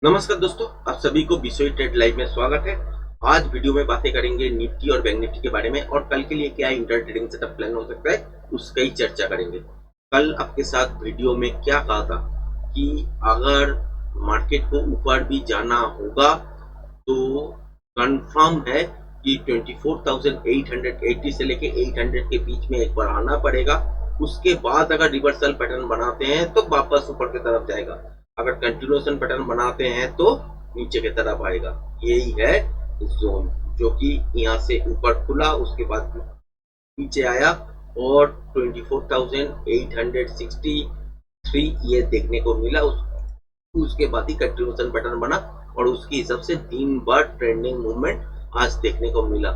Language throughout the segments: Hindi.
नमस्कार दोस्तों, आप सभी को बिसोई ट्रेड लाइव में स्वागत है। आज वीडियो में बातें करेंगे निफ्टी और बैंक निफ्टी के बारे में और कल के लिए क्या इंटर ट्रेडिंग सेटअप प्लान हो सकता है उसका ही चर्चा करेंगे। कल आपके साथ वीडियो में क्या कहा था कि अगर मार्केट को ऊपर भी जाना होगा तो कंफर्म है कि 24,880 से लेके 800 के बीच में एक बार आना पड़ेगा। उसके बाद अगर रिवर्सल पैटर्न बनाते हैं तो वापस ऊपर की तरफ जाएगा। अगर कंटिन्यूएशन पैटर्न बनाते हैं तो नीचे की तरफ आएगा। यही है जोन जो कि यहाँ से ऊपर खुला, उसके बाद नीचे आया और 24,863 ये देखने को मिला। उसके बाद ही कंटिन्यूएशन पैटर्न बना और उसके हिसाब से दिन भर ट्रेंडिंग मूवमेंट आज देखने को मिला,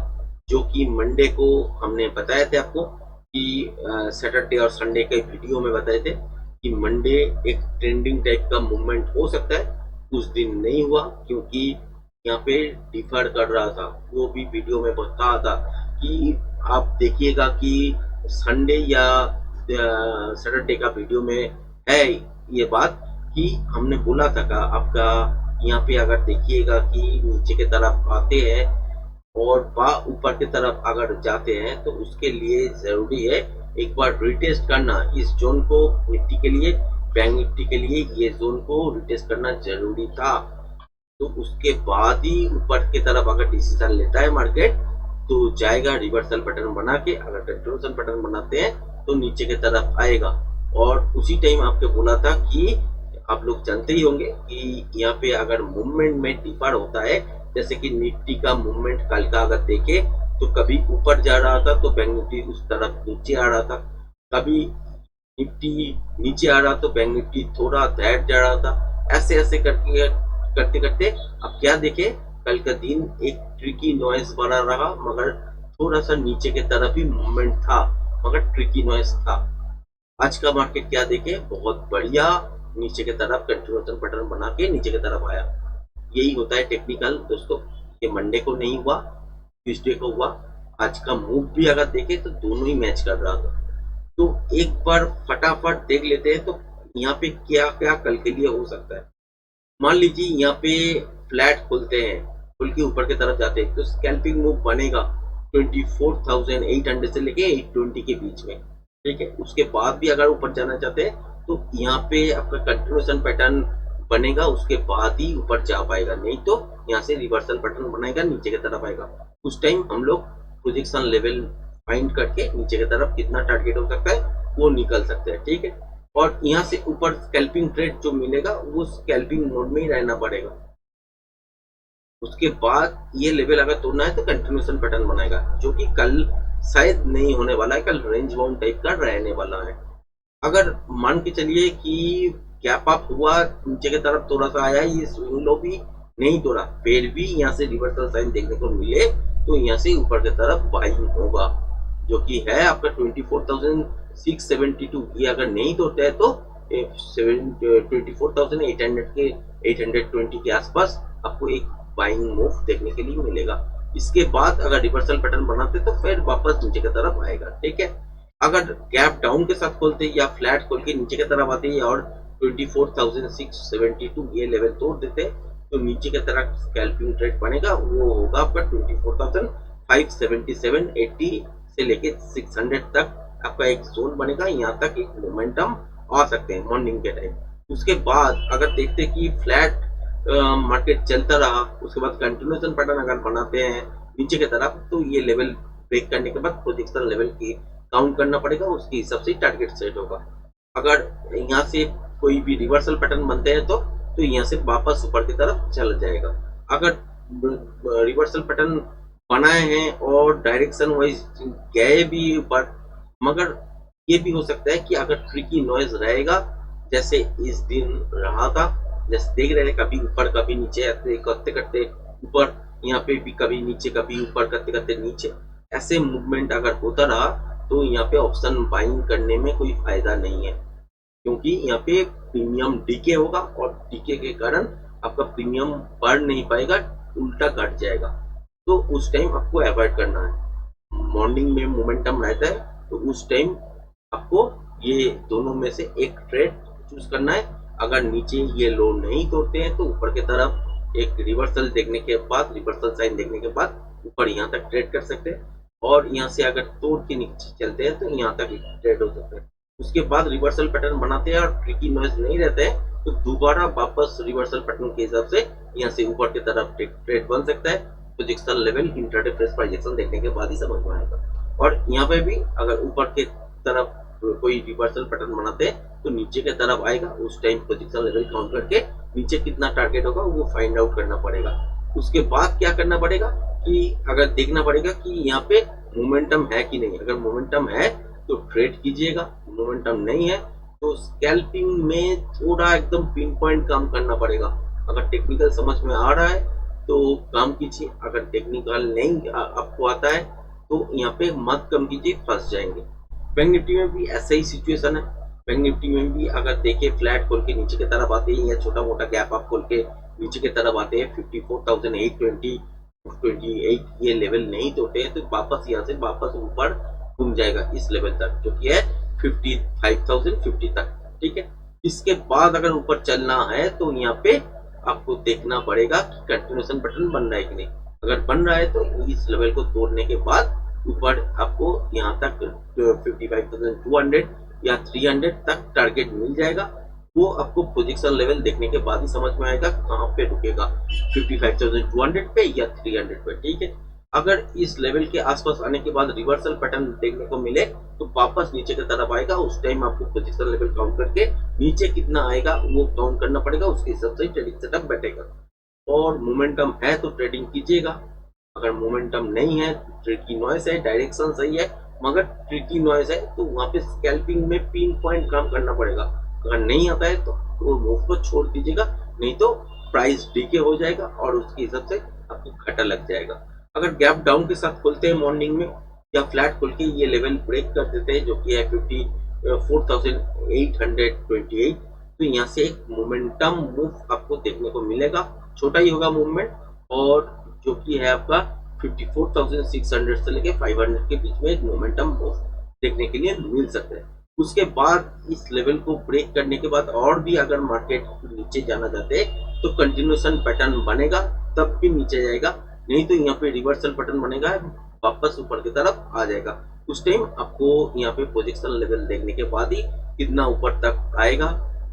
जो कि मंडे को हमने बताया थे आपको कि सैटरडे और संडे के वीडियो में बताए थे कि मंडे एक ट्रेंडिंग टाइप का मूवमेंट हो सकता है। उस दिन नहीं हुआ क्योंकि यहाँ पे डिफर कर रहा था। वो भी वीडियो में कहा था कि आप देखिएगा कि संडे या सैटरडे का वीडियो में है ये बात कि हमने बोला था का आपका यहाँ पे अगर देखिएगा कि नीचे की तरफ आते हैं और ऊपर की तरफ अगर जाते हैं तो उसके लिए जरूरी है एक बार रिटेस्ट करना इस जोन को। निफ्टी के लिए, बैंक निफ्टी के लिए ये जोन को रिटेस्ट करना जरूरी था। तो उसके बाद ही ऊपर की तरफ अगर डिसीजन लेता है मार्केट तो जाएगा रिवर्सल पैटर्न बना के। अगर कंटिन्यूएशन पैटर्न बनाते हैं तो नीचे की तरफ आएगा। और उसी टाइम आपको बोला था कि आप लोग जानते ही होंगे कि यहाँ पे अगर मूवमेंट में डिफर होता है, जैसे कि निफ्टी का मूवमेंट कल का अगर देखे तो कभी ऊपर जा रहा था तो बैंक निफ्टी उस तरफ नीचे आ रहा था, कभी निफ्टी नीचे आ रहा तो बैंक निफ्टी थोड़ा दैट जा रहा था। ऐसे ऐसे करके करते करते अब क्या देखे, कल का दिन एक ट्रिकी नॉइज बना रहा, मगर थोड़ा सा नीचे की तरफ ही मूवमेंट था, मगर ट्रिकी नॉइज था। आज का मार्केट क्या देखे, बहुत बढ़िया नीचे की तरफ कंटिन्यूएशन पैटर्न बना के नीचे की तरफ आया। यही होता है टेक्निकल दोस्तों। ये मंडे को नहीं हुआ, ट्यूसडे को हुआ। आज का मूव भी अगर देखे तो दोनों ही मैच कर रहा था। तो एक बार फटाफट देख लेते हैं तो यहाँ पे क्या क्या कल के लिए हो सकता है। मान लीजिए यहाँ पे फ्लैट खोलते हैं, खुल के ऊपर की तरफ जाते हैं तो स्कैल्पिंग मूव बनेगा 24,800 से लेके 820 के बीच में, ठीक है। उसके बाद भी अगर ऊपर जाना चाहते हैं तो यहाँ पे आपका कंटिन्यूएशन पैटर्न बनेगा, उसके बाद ही ऊपर जा पाएगा। नहीं तो यहाँ से रिवर्सल पैटर्न बनाएगा, नीचे की तरफ आएगा। उस टाइम हम लोग प्रोजेक्शन लेवल फाइंड करके नीचे की तरफ कितना टारगेट हो सकता है वो निकल सकते हैं, ठीक है। और यहाँ से ऊपर स्कैल्पिंग ट्रेड जो मिलेगा वो स्कैल्पिंग मोड में ही रहना पड़ेगा। उसके बाद ये लेवल अगर तोड़ना है तो कंटिन्यूएशन पैटर्न बनाएगा, जो कि कल शायद नहीं होने वाला है। कल रेंज बाउंड टाइप का रहने वाला है। अगर मान के चलिए कि गैप अप हुआ, नीचे की तरफ थोड़ा सा आया, ये स्विंग लो भी नहीं तोड़ा, फिर भी यहाँ से रिवर्सल साइन देखने को मिले तो यहाँ से ऊपर की तरफ बाइंग होगा, जो कि है आपका 24,672। ये अगर नहीं तोड़ता है तो 24,800 के 820 के आसपास आपको एक बाइंग मूव देखने के लिए मिलेगा। इसके बाद अगर रिवर्सल पैटर्न बनाते तो फिर वापस नीचे की तरफ आएगा, ठीक है। अगर गैप डाउन के साथ खोलते या फ्लैट खोल के नीचे की तरफ आते और 24,672 ये लेवल तोड़ देते तो नीचे की तरफ स्कैल्पिंग ट्रेड बनेगा। वो होगा आपका 24,577.80 से लेके 600 तक आपका एक जोन बनेगा। यहाँ तक एक मोमेंटम आ सकते हैं मॉर्निंग के टाइम। उसके बाद अगर देखते कि फ्लैट मार्केट चलता रहा, उसके बाद कंटिन्यूएशन पैटर्न अगर बनाते हैं नीचे की तरफ तो ये लेवल ब्रेक करने के बाद प्रोजेक्शन लेवल की काउंट करना पड़ेगा, उसके हिसाब से टारगेट सेट होगा। अगर यहाँ से कोई भी रिवर्सल पैटर्न बनते हैं तो यहाँ से वापस ऊपर की तरफ चला जाएगा। अगर रिवर्सल पैटर्न बनाए हैं और डायरेक्शन वाइज गए भी ऊपर, मगर ये भी हो सकता है कि अगर ट्रिकी नॉइज रहेगा जैसे इस दिन रहा था, जैसे देख रहे हैं कभी ऊपर कभी नीचे करते करते ऊपर, यहाँ पे भी कभी नीचे कभी ऊपर करते करते नीचे, ऐसे मूवमेंट अगर होता रहा तो यहाँ पे ऑप्शन बाइंग करने में कोई फायदा नहीं है, क्योंकि यहाँ पे प्रीमियम डीके होगा और डीके के कारण आपका प्रीमियम बढ़ नहीं पाएगा, उल्टा घट जाएगा। तो उस टाइम आपको अवॉइड करना है। मॉर्निंग में मोमेंटम रहता है तो उस टाइम आपको ये दोनों में से एक ट्रेड चूज करना है अगर नीचे ये लो नहीं तोड़ते हैं तो ऊपर की तरफ एक रिवर्सल देखने के बाद, रिवर्सल साइन देखने के बाद ऊपर यहाँ तक ट्रेड कर सकते हैं, और यहाँ से अगर तोड़ के नीचे चलते हैं तो यहाँ तक ट्रेड हो सकता है। उसके बाद रिवर्सल पैटर्न बनाते हैं और ट्रिकी नॉइज नहीं रहते हैं तो दोबारा वापस रिवर्सल पैटर्न के हिसाब से यहाँ से ऊपर की तरफ ट्रेड बन सकता है। पोजीशनल लेवल इंट्राडे फ्रेश प्राइजेक्शन देखने के बाद ही समझ में आएगा। और यहाँ पे भी अगर ऊपर के तरफ कोई रिवर्सल पैटर्न बनाते हैं तो नीचे के तरफ आएगा, उस टाइम पोजीशन लेवल काउंट करके नीचे कितना टारगेट होगा वो फाइंड आउट करना पड़ेगा। उसके बाद क्या करना पड़ेगा कि अगर देखना पड़ेगा कि यहाँ पे मोमेंटम है कि नहीं। अगर मोमेंटम है तो ट्रेड कीजिएगा, मोमेंटम नहीं है तो स्कैल्पिंग में थोड़ा एकदम पिन पॉइंट काम करना पड़ेगा। अगर टेक्निकल समझ में आ रहा है तो काम कीजिए, अगर टेक्निकल नहीं आपको आता है तो यहाँ पे मत कम कीजिए, फंस जाएंगे। बैंक निफ्टी में भी ऐसा ही सिचुएशन है। बैंक निफ्टी में भी अगर देखे फ्लैट खोल के नीचे की तरफ आते हैं या छोटा मोटा गैप आप खोल के नीचे की तरफ आते हैं 54,820 28 ये लेवल नहीं तोड़ते हैं तो वापस यहाँ से वापस ऊपर घूम जाएगा इस लेवल तक जो कि है 55,050 तक। ठीक है, इसके बाद अगर ऊपर चलना है तो यहाँ पे आपको देखना पड़ेगा कि कंटिन्यूएशन पैटर्न बन रहा है कि नहीं। अगर बन रहा है तो इस लेवल को तोड़ने के बाद ऊपर आपको यहाँ तक 55,200 या 300 तक टारगेट मिल जाएगा। वो आपको पोजीशन लेवल देखने के बाद ही समझ में आएगा कहाँ पे रुकेगा, 55,200 पे या 300 पे। ठीक है, अगर इस लेवल के आसपास आने के बाद रिवर्सल पैटर्न देखने को मिले तो वापस नीचे की तरफ आएगा, उस टाइम आपको पोजीशन लेवल काउंट करके नीचे कितना आएगा वो काउंट करना पड़ेगा, उसके हिसाब से ट्रेडिंग सेटअप बैठेगा। और मोमेंटम है तो ट्रेडिंग कीजिएगा, अगर मोमेंटम नहीं है, ट्रिकी नॉइस है, डायरेक्शन सही है मगर ट्रिकी नॉइस है तो वहां पे स्कैल्पिंग में पिन पॉइंट काम करना पड़ेगा। अगर नहीं आता है तो वो मूव को छोड़ दीजिएगा, नहीं तो प्राइस डीके हो जाएगा और उसके हिसाब से आपको घाटा लग जाएगा। अगर गैप डाउन के साथ खोलते हैं मॉर्निंग में या फ्लैट खोल के ये लेवल ब्रेक कर देते हैं जो कि है 54,828 तो यहाँ से एक मोमेंटम मूव आपको देखने को मिलेगा, छोटा ही होगा मूवमेंट, और जो कि है आपका 54,600 से लेके 500 के बीच में एक मोमेंटम मूव देखने के लिए मिल सकता है। उसके बाद इस लेवल को ब्रेक करने के बाद और भी अगर मार्केट नीचे जाना चाहते हैं तो कंटिन्यूएशन पैटर्न बनेगा तब भी नीचे जाएगा, नहीं तो यहाँ पे रिवर्सल पैटर्न बनेगा वापस ऊपर की तरफ आ जाएगा। उस टाइम आपको यहाँ पे पोजीशन लेवल देखने के बाद ही कितना ऊपर तक आएगा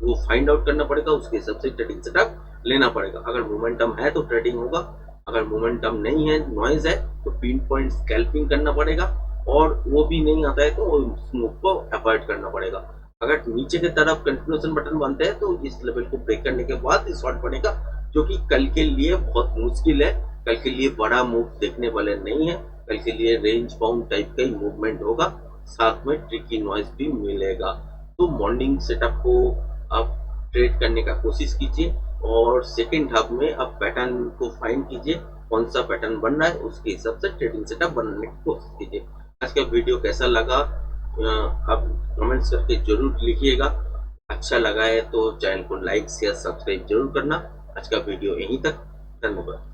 वो फाइंड आउट करना पड़ेगा, उसके हिसाब से ट्रेडिंग सेटअप लेना पड़ेगा। अगर मोमेंटम है तो ट्रेडिंग होगा, अगर मोमेंटम नहीं है, नॉइज है तो पिन पॉइंट स्कैल्पिंग करना पड़ेगा, और वो भी नहीं आता है तो स्मूथ को अवॉइड करना पड़ेगा। अगर नीचे की तरफ कंटिन्यूएशन बटन बनते हैं तो इस लेवल को ब्रेक करने के बाद शॉर्ट बनेगा, जो कि कल के लिए बहुत मुश्किल है। कल के लिए बड़ा मूव देखने वाले नहीं है, कल के लिए रेंज बाउंड टाइप का ही मूवमेंट होगा, साथ में ट्रिकी नॉइज भी मिलेगा। तो मॉर्निंग सेटअप को आप ट्रेड करने का कोशिश कीजिए और सेकेंड हाफ में आप पैटर्न को फाइंड कीजिए, कौन सा पैटर्न बन रहा है उसके हिसाब से ट्रेडिंग सेटअप बनाने की कोशिश कीजिए। आज का वीडियो कैसा लगा आप कमेंट्स करके जरूर लिखिएगा। अच्छा लगा है तो चैनल को लाइक शेयर सब्सक्राइब जरूर करना। आज का वीडियो यहीं तक, धन्यवाद।